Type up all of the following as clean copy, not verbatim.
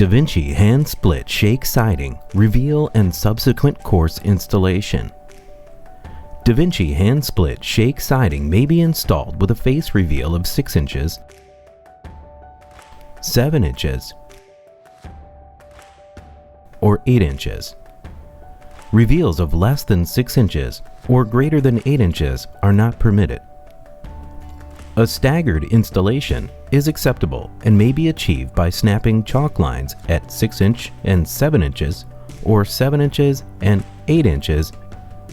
DaVinci Hand Split Shake Siding Reveal and Subsequent Course Installation. DaVinci Hand Split Shake Siding may be installed with a face reveal of 6 inches, 7 inches, or 8 inches. Reveals of less than 6 inches or greater than 8 inches are not permitted. A staggered installation is acceptable and may be achieved by snapping chalk lines at 6 inch and 7 inches or 7 inches and 8 inches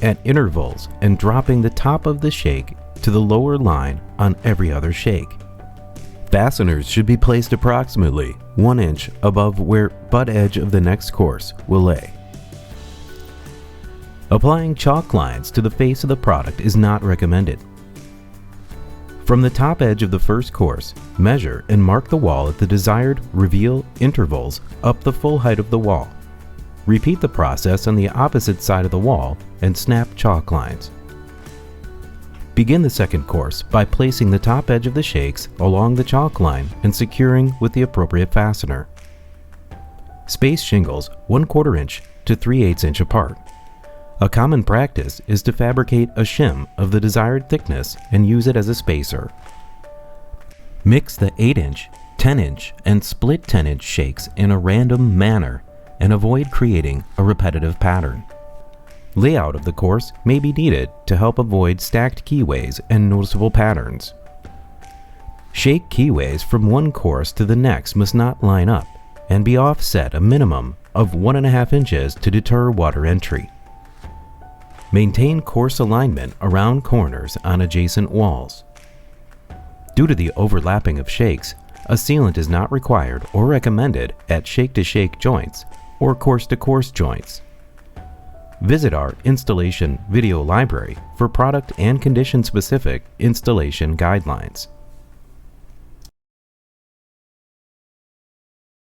at intervals and dropping the top of the shake to the lower line on every other shake. Fasteners should be placed approximately 1 inch above where butt edge of the next course will lay. Applying chalk lines to the face of the product is not recommended. From the top edge of the first course, measure and mark the wall at the desired reveal intervals up the full height of the wall. Repeat the process on the opposite side of the wall and snap chalk lines. Begin the second course by placing the top edge of the shakes along the chalk line and securing with the appropriate fastener. Space shingles 1/4 inch to 3/8 inch apart. A common practice is to fabricate a shim of the desired thickness and use it as a spacer. Mix the 8 inch, 10 inch, and split 10 inch shakes in a random manner and avoid creating a repetitive pattern. Layout of the course may be needed to help avoid stacked keyways and noticeable patterns. Shake keyways from one course to the next must not line up and be offset a minimum of 1.5 inches to deter water entry. Maintain course alignment around corners on adjacent walls. Due to the overlapping of shakes, a sealant is not required or recommended at shake-to-shake joints or course-to-course joints. Visit our installation video library for product and condition-specific installation guidelines.